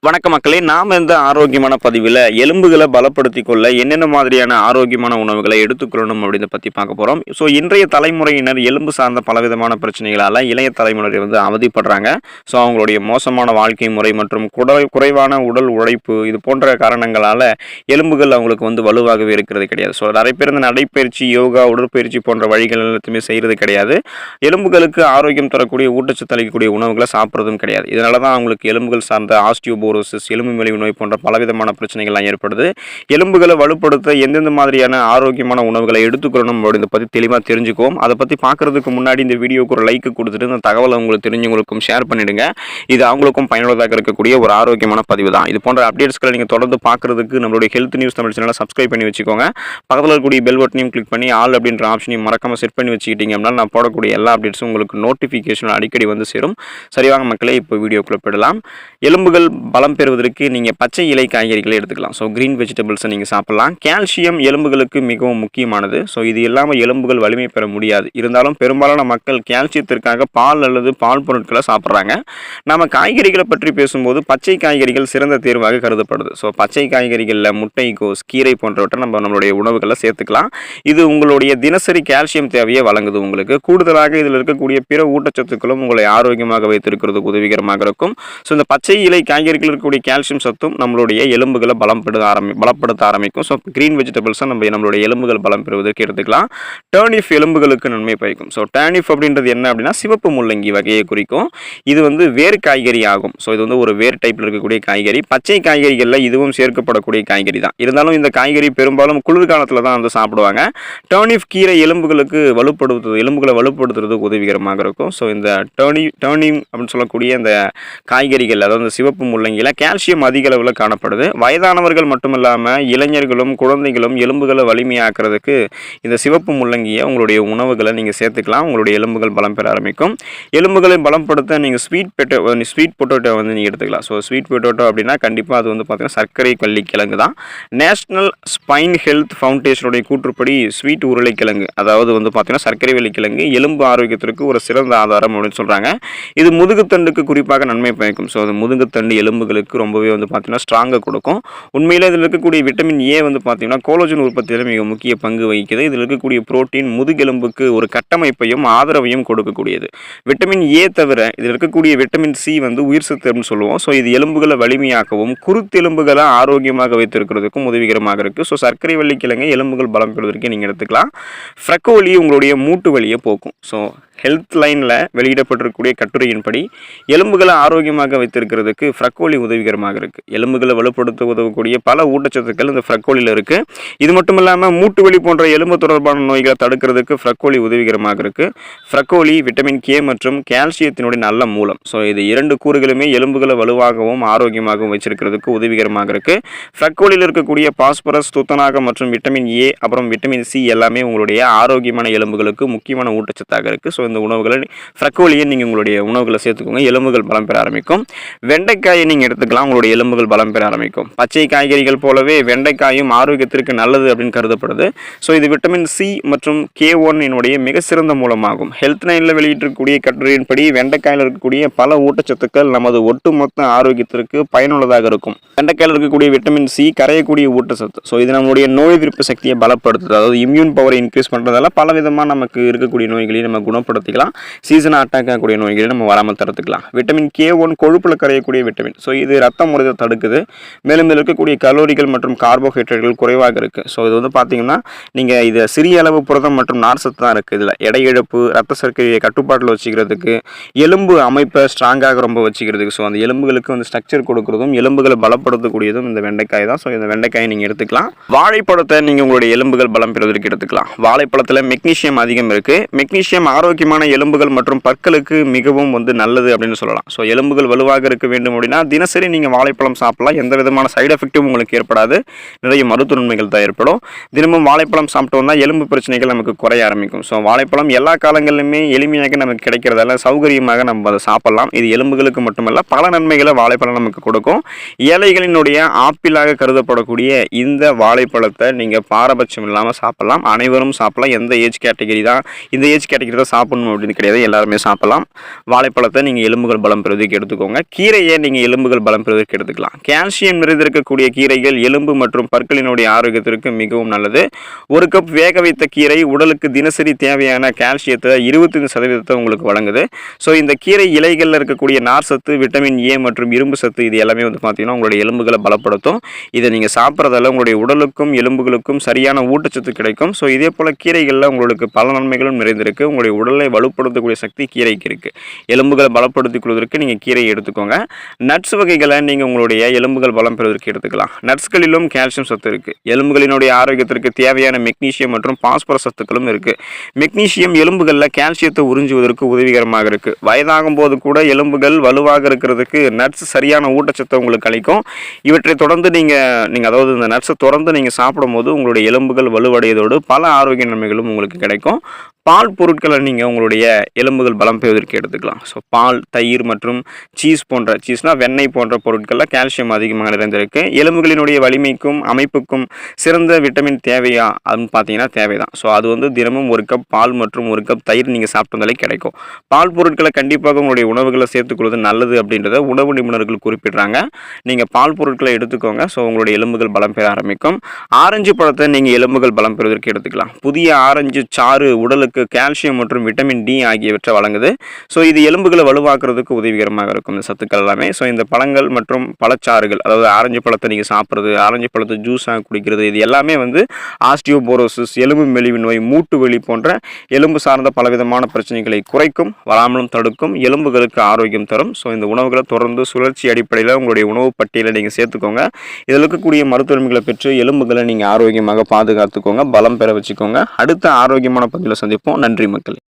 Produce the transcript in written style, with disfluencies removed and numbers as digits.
வணக்க மக்களே, நாம் இந்த ஆரோக்கியமான பதிவில் எலும்புகளை பலப்படுத்திக் கொள்ள என்னென்ன மாதிரியான ஆரோக்கியமான உணவுகளை எடுத்துக்கொள்ளணும் அப்படின்னு பற்றி பார்க்க போகிறோம். ஸோ இன்றைய தலைமுறையினர் எலும்பு சார்ந்த பலவிதமான பிரச்சனைகளால் இளைய தலைமுறை அவதிப்படுறாங்க. ஸோ அவங்களுடைய மோசமான வாழ்க்கை முறை மற்றும் குறைவான உடல் உழைப்பு இது போன்ற காரணங்களால் எலும்புகள் அவங்களுக்கு வலுவாகவே இருக்கிறது கிடையாது. ஸோ நிறைய பேர் இந்த நடைப்பயிற்சி, யோகா, உடற்பயிற்சி போன்ற வழிகள் எல்லாத்தையுமே செய்கிறது கிடையாது. எலும்புகளுக்கு ஆரோக்கியம் தரக்கூடிய ஊட்டச்சத்து அளிக்கக்கூடிய உணவுகளை சாப்பிட்றதும் கிடையாது. இதனால தான் அவங்களுக்கு எலும்புகள் சார்ந்த ஆஸ்டியோபோரோசிஸ், எலும்பு மெலிவு நோய் போன்ற பலவிதமான பிரச்சனைகள்லாம் ஏற்படுது. எலும்புகளை வலுப்படுத்த எந்தெந்த மாதிரியான ஆரோக்கியமான உணவுகளை எடுத்துக்கணும் இதை பற்றி தெளிவாக தெரிஞ்சுக்குவோம். அதை பற்றி பார்க்குறதுக்கு முன்னாடி இந்த வீடியோக்கு ஒரு லைக் கொடுத்துட்டு இந்த தகவலை உங்களுக்கு தெரிஞ்சவங்களுக்கும் ஷேர் பண்ணிவிடுங்க. இது அவங்களுக்கும் பயனுள்ளதாக இருக்கக்கூடிய ஒரு ஆரோக்கியமான பதிவு தான். இது போன்ற அப்டேட்ஸ்களை நீங்கள் தொடர்ந்து பார்க்குறதுக்கு நம்மளுடைய ஹெல்த் நியூஸ் தமிழ் சேனலை சப்ஸ்கிரைப் பண்ணி வச்சுக்கோங்க. பக்கத்தில் இருக்கக்கூடிய பெல் பட்டனையும் கிளிக் பண்ணி ஆல் அப்படின்ற ஆப்ஷனையும் மறக்காமல் செட் பண்ணி வச்சுக்கிட்டீங்க அப்படின்னா நான் போடக்கூடிய எல்லா அப்டேட்ஸும் உங்களுக்கு நோட்டிஃபிகேஷன் அடிக்கடி சேரும். சரிவாங்க மக்களே, இப்போ வீடியோக்குள்ளே போயிடலாம். எலும்புகள் பலம் பெறுவதற்கு நீங்கள் பச்சை இலை காய்கறிகளை எடுத்துக்கலாம். ஸோ க்ரீன் வெஜிடபிள்ஸை நீங்கள் சாப்பிட்லாம். கால்சியம் எலும்புகளுக்கு மிகவும் முக்கியமானது. ஸோ இது இல்லாமல் எலும்புகள் வலிமை பெற முடியாது. இருந்தாலும் பெரும்பாலான மக்கள் கால்சியத்திற்காக பால் அல்லது பால் பொருட்களை சாப்பிட்றாங்க. நம்ம காய்கறிகளை பற்றி பேசும்போது பச்சை காய்கறிகள் சிறந்த தேர்வாக கருதப்படுது. ஸோ பச்சை காய்கறிகளில் முட்டைக்கோஸ், கீரை போன்றவற்றை நம்மளுடைய உணவுகளை சேர்த்துக்கலாம். இது உங்களுடைய தினசரி கால்சியம் தேவையை வழங்குது. உங்களுக்கு கூடுதலாக இதில் இருக்கக்கூடிய பிற ஊட்டச்சத்துக்களும் உங்களை ஆரோக்கியமாக வைத்திருக்கிறதுக்கு உதவிகரமாக இருக்கும். ஸோ இந்த பச்சை இலை காய்கறிகள் இருக்கக்கூடிய கால்சியம் சத்தும் நம்மளுடைய எலும்புகளை பலப்படுத்த ஆரம்பிக்கும். ஸோ கிரீன் வெஜிடபிள்ஸை நம்மளுடைய எலும்புகள் பலம் பெறுவதற்கு எடுத்துக்கலாம். டர்னிஃப் எலும்புகளுக்கு நன்மை பயக்கும். ஸோ டர்னிஃப் அப்படின்றது என்ன அப்படின்னா சிவப்பு முள்ளங்கி வகையை குறிக்கும். இது வேர் காய்கறி ஆகும். ஸோ இது ஒரு வேர் டைப்பில் இருக்கக்கூடிய காய்கறி. பச்சை காய்கறிகளில் இதுவும் சேர்க்கப்படக்கூடிய காய்கறி தான். இருந்தாலும் இந்த காய்கறி பெரும்பாலும் குளிர்காலத்தில் தான் சாப்பிடுவாங்க. டர்னிஃப் கீரை எலும்புகளை வலுப்படுத்துறதுக்கு உதவிகரமாக இருக்கும். ஸோ இந்த டர்னிங் அப்படின்னு சொல்லக்கூடிய இந்த காய்கறிகள், அதாவது சிவப்பு முள்ளங்கியில் கால்சியம் அதிக அளவில் காணப்படுது. வயதானவர்கள் மட்டுமில்லாமல் இளைஞர்களும் குழந்தைகளும் எலும்புகளை வலிமையாக்குறதுக்கு இந்த சிவப்பு முள்ளங்கியை உங்களுடைய உணவுகளை நீங்கள் சேர்த்துக்கலாம். உங்களுடைய எலும்புகள் பலம் பெற ஆரம்பிக்கும். எலும்புகளை பலப்படுத்த நீங்கள் ஸ்வீட் பொட்டேட்டோ நீங்கள் எடுத்துக்கலாம். ஸோ ஸ்வீட் பொட்டேட்டோ அப்படின்னா கண்டிப்பாக அது பார்த்தீங்கன்னா சர்க்கரை வள்ளிக்கிழங்கு தான். நேஷனல் ஸ்பைன் ஹெல்த் ஃபவுண்டேஷனுடைய கூற்றுப்படி ஸ்வீட் உருளைக்கிழங்கு, அதாவது பார்த்தீங்கன்னா சர்க்கரை வள்ளிக்கிழங்கு எலும்பு ஆரோக்கியத்திற்கு ஒரு சிறந்த ஆதாரம் அப்படின்னு சொல்கிறாங்க. இது முதுகுத்தண்டுக்கு குறிப்பாக நன்மை பயக்கும். ஸோ அது முதுகுத்தண்டு எலும்புகளுக்கு ரொம்பவே பார்த்தீங்கன்னா ஸ்ட்ராங்காக கொடுக்கும். உண்மையில் இதில் இருக்கக்கூடிய விட்டமின் ஏ பார்த்தீங்கன்னா கோலோஜன் உற்பத்தியில் மிக முக்கிய பங்கு வகிக்குது. இதில் இருக்கக்கூடிய புரோட்டீன் முதுகெலும்புக்கு ஒரு கட்டமைப்பையும் ஆதரவையும் கொடுக்கக்கூடியது. விட்டமின் ஏ தவிர இதில் இருக்கக்கூடிய விட்டமின் சி உயிர் சத்து அப்படின்னு சொல்லுவோம். ஸோ இது எலும்புகளை வலிமையாக்கவும் குருத்தெலும்புகளை ஆரோக்கியமாக வைத்திருக்கிறதுக்கும் உதவிகரமாக இருக்குது. ஸோ சர்க்கரை வள்ளிக்கிழங்கை எலும்புகள் பலம் பெறுவதற்கு நீங்கள் எடுத்துக்கலாம். ஃப்ரக்கோலி உங்களுடைய மூட்டு வலியை போக்கும். ஸோ ஹெல்த் லைனில் வெளியிடப்பட்டிருக்கக்கூடிய கட்டுரையின்படி எலும்புகளை ஆரோக்கியமாக வைத்திருக்கிறதுக்கு ஃப்ரக்கோலி உதவிகரமாக இருக்குது. எலும்புகளை வலுப்படுத்த உதவக்கூடிய பல ஊட்டச்சத்துக்கள் இந்த ஃப்ரக்கோலியில் இருக்குது. இது மட்டும் இல்லாமல் மூட்டு வலி போன்ற எலும்பு தொடர்பான நோய்களை தடுக்கிறதுக்கு ஃப்ரக்கோலி உதவிகரமாக இருக்குது. ஃப்ரக்கோலி விட்டமின் கே மற்றும் கால்சியத்தினுடைய நல்ல மூலம். ஸோ இது இரண்டு கூறுகளுமே எலும்புகளை வலுவாகவும் ஆரோக்கியமாகவும் வச்சிருக்கிறதுக்கு உதவிகரமாக இருக்குது. ஃப்ரக்கோலியில் இருக்கக்கூடிய பாஸ்பரஸ், துத்தநாகம் மற்றும் விட்டமின் ஏ அப்புறம் விட்டமின் சி எல்லாமே உங்களுடைய ஆரோக்கியமான எலும்புகளுக்கு முக்கியமான ஊட்டச்சத்தாக இருக்குது. ஸோ இந்த உணவுகளை ஃப்ரக்கோலியை நீங்கள் உங்களுடைய உணவுகளை சேர்த்துக்கோங்க. எலும்புகள் பலம் பெற ஆரம்பிக்கும். வெண்டைக்காயை நீங்கள் எடுத்துக்கலாம். உங்களுடைய எலும்புகள் பலம் பெற ஆரம்பிக்கும். பச்சை காய்கறிகள் போலவே வெண்டைக்காயும் ஆரோக்கியத்திற்கு நல்லது அப்படின்னு கருதப்படுது. ஸோ இது விட்டமின் சி மற்றும் K1 மிக சிறந்த மூலமாகும். ஹெல்த் லைனில் வெளியிட்டிருக்கக்கூடிய கட்டுரையின்படி வெண்டைக்காயில் இருக்கக்கூடிய பல ஊட்டச்சத்துக்கள் நமது ஒட்டுமொத்த ஆரோக்கியத்திற்கு பயனுள்ளதாக இருக்கும். வெண்டைக்காயில் இருக்கக்கூடிய விட்டமின் சி கரையக்கூடிய ஊட்டச்சத்து. ஸோ இது நம்முடைய நோய் எதிர்ப்பு சக்தியை பலப்படுத்துது. அதாவது இம்யூன் பவரை இன்க்ரீஸ் பண்ணுறதால பல விதமாக நமக்கு இருக்கக்கூடிய நோய்களை நம்ம குணப்படுத்திக்கலாம். சீசனாக அட்டாக் ஆகக்கூடிய நோய்களை நம்ம வராமல் தடுத்துக்கலாம். விட்டமின் K1 கொழுப்புல கரையக்கூடிய விட்டமின். ஸோ இது ரத்தம் முறையை தடுக்குது. மேலும் இதில் இருக்கக்கூடிய கலோரிகள் மற்றும் கார்போஹைட்ரேட்டுகள் குறைவாக இருக்குது. ஸோ இது பார்த்தீங்கன்னா நீங்கள் இது சிறிய அளவு புரதம் மற்றும் நார்சத்து தான் இருக்குது. இதில் எடை இழப்பு, ரத்த சர்க்கரையை கட்டுப்பாட்டில் வச்சுக்கிறதுக்கு, எலும்பு அமைப்பை ஸ்ட்ராங்காக ரொம்ப வச்சுக்கிறதுக்கு, ஸோ அந்த எலும்புகளுக்கு ஸ்ட்ரக்சர் கொடுக்குறதும் எலும்புகளை பலப்படுத்தக்கூடியதும் இந்த வெண்டைக்காய் தான். ஸோ இந்த வெண்டைக்காயை நீங்கள் எடுத்துக்கலாம். வாழைப்பழத்தை நீங்கள் உங்களுடைய எலும்புகள் பலம் பெறுவதற்கு எடுத்துக்கலாம். வாழைப்பழத்தில் மெக்னீசியம் அதிகம் இருக்குது. மெக்னீசியம் ஆரோக்கியமான எலும்புகள் மற்றும் பற்களுக்கு மிகவும் நல்லது அப்படின்னு சொல்லலாம். ஸோ எலும்புகள் வலுவாக இருக்க வேண்டும் அப்படின்னா தினசரி நீங்கள் வாழைப்பழம் சாப்பிடலாம். எந்த விதமான சைடு எஃபெக்டும் உங்களுக்கு ஏற்படாது. நிறைய மருத்துவ நன்மைகள் தான் ஏற்படும். தினமும் வாழைப்பழம் சாப்பிட்டு வந்தால் எலும்பு பிரச்சனைகள் நமக்கு குறைய ஆரம்பிக்கும். ஸோ வாழைப்பழம் எல்லா காலங்களிலுமே எளிமையாக நமக்கு கிடைக்கிறதால சௌகரியமாக நம்ம அதை சாப்பிடலாம். இது எலும்புகளுக்கு மட்டுமல்ல பல நன்மைகளை வாழைப்பழம் நமக்கு கொடுக்கும். ஏழைகளினுடைய ஆப்பிளாக கருதப்படக்கூடிய இந்த வாழைப்பழத்தை நீங்கள் பாரபட்சம் இல்லாமல் சாப்பிடலாம். அனைவரும் சாப்பிடலாம். எந்த ஏஜ் கேட்டகரி தான் இந்த ஏஜ் கேட்டகரி தான் சாப்பிடணும் அப்படின்னு கிடையாது, எல்லாருமே சாப்பிடலாம். வாழைப்பழத்தை நீங்கள் எலும்புகள் பலம் பெறுவதற்கு எடுத்துக்கோங்க. கீரையை நீங்கள் எலும்புகள் பலம் பெறுவதற்கு எடுத்துக்கலாம். கால்சியம் நிறைந்திருக்கக்கூடிய கீரைகள் எலும்பு மற்றும் பற்களினுடைய ஆரோக்கியத்திற்கு மிகவும் நல்லது. ஒரு கப் வேக வைத்த கீரை உடலுக்கு தினசரி தேவையான கால்சியத்தை 25% உங்களுக்கு வழங்குது. ஸோ இந்த கீரை இலைகளில் இருக்கக்கூடிய நார் சத்து, விட்டமின் ஏ மற்றும் இரும்பு சத்து இது எல்லாமே வந்து பார்த்தீங்கன்னா உங்களுடைய எலும்புகளை பலப்படுத்தும். இதை நீங்கள் சாப்பிட்றதால உங்களுடைய உடலுக்கும் எலும்புகளுக்கும் சரியான ஊட்டச்சத்து கிடைக்கும். ஸோ இதே போல் கீரைகளில் உங்களுக்கு பல நன்மைகளும் நிறைந்திருக்கு. உங்களுடைய உடலை வலுப்படுத்தக்கூடிய சக்தி கீரைக்கு இருக்குது. எலும்புகளை பலப்படுத்திக் கொள்வதற்கு நீங்கள் கீரையை எடுத்துக்கோங்க. நட்ஸ் வகைகளை நீங்கள் உங்களுடைய எலும்புகள் பலம் பெறுவதற்கு எடுத்துக்கலாம். நட்ஸ்களிலும் கால்சியம் சத்து இருக்குது. எலும்புகளினுடைய ஆரோக்கியத்திற்கு தேவையான மெக்னீசியம் மற்றும் பாஸ்பரஸ் சத்துக்களும் இருக்குது. மெக்னீசியம் எலும்புகளில் கால்சியத்தை உறிஞ்சுவதற்கு உதவிகரமாக இருக்குது. வயதாகும் போது கூட எலும்புகள் வலுவாக இருக்கிறதுக்கு நட்ஸ் சரியான ஊட்டச்சத்தை உங்களுக்கு அளிக்கும். இவற்றை தொடர்ந்து நீங்கள் அதாவது இந்த நட்ஸை தொடர்ந்து நீங்கள் சாப்பிடும் போது உங்களுடைய எலும்புகள் வலுவடைவதோடு பல ஆரோக்கிய நன்மைகளும் உங்களுக்கு கிடைக்கும். பால் பொருட்களை நீங்கள் உங்களுடைய எலும்புகள் பலம் பெறுவதற்கு எடுத்துக்கலாம். ஸோ பால், தயிர் மற்றும் சீஸ்னால் வெண்ணெய் போன்ற பொருட்களில் கால்சியம் அதிகமாக நிறைந்திருக்கு. எலும்புகளினுடைய வலிமைக்கும் அமைப்புக்கும் சிறந்த விட்டமின் தேவையா அப்படின்னு பார்த்தீங்கன்னா தேவைதான். ஸோ அது வந்து தினமும் ஒரு கப் பால் மற்றும் ஒரு கப் தயிர் நீங்கள் சாப்பிட்டதாலே கிடைக்கும். பால் பொருட்களை கண்டிப்பாக உங்களுடைய உணவுகளை சேர்த்துக்கொள்வது நல்லது அப்படின்றத உணவு நிபுணர்கள் குறிப்பிடுறாங்க. நீங்கள் பால் பொருட்களை எடுத்துக்கோங்க. ஸோ உங்களுடைய எலும்புகள் பலம் பெற ஆரம்பிக்கும். ஆரஞ்சு பழத்தை நீங்கள் எலும்புகள் பலம் பெறுவதற்கு எடுத்துக்கலாம். புதிய ஆரஞ்சு சாறு உடலுக்கு கால்சியம் மற்றும் விட்டமின் டி ஆகியவற்றை வழங்குது. ஸோ இது எலும்புகளை வலுவாக்குறதுக்கு உதவிகரமாக இருக்கும் இந்த சத்துக்கள் எல்லாமே. ஸோ இந்த பழங்கள் மற்றும் பழச்சாறுகள், அதாவது ஆரஞ்சு பழத்தை நீங்கள் சாப்பிட்றது, ஆரஞ்சு பழத்தை ஜூஸாக குடிக்கிறது, இது எல்லாமே வந்து ஆஸ்டியோபோரோசிஸ், எலும்பு மெலிவு நோய், மூட்டு வலி போன்ற எலும்பு சார்ந்த பலவிதமான பிரச்சனைகளை குறைக்கும், வராமலும் தடுக்கும், எலும்புகளுக்கு ஆரோக்கியம் தரும். ஸோ இந்த உணவுகளை தொடர்ந்து சுழற்சி அடிப்படையில் உங்களுடைய உணவு பட்டியலை நீங்கள் சேர்த்துக்கோங்க. இதில் இருக்கக்கூடிய மருத்துவமைகளை பெற்று எலும்புகளை நீங்கள் ஆரோக்கியமாக பாதுகாத்துக்கோங்க, பலம் பெற வச்சுக்கோங்க. அடுத்த ஆரோக்கியமான பதிவில் சந்திப்போம். நன்றி மக்களே.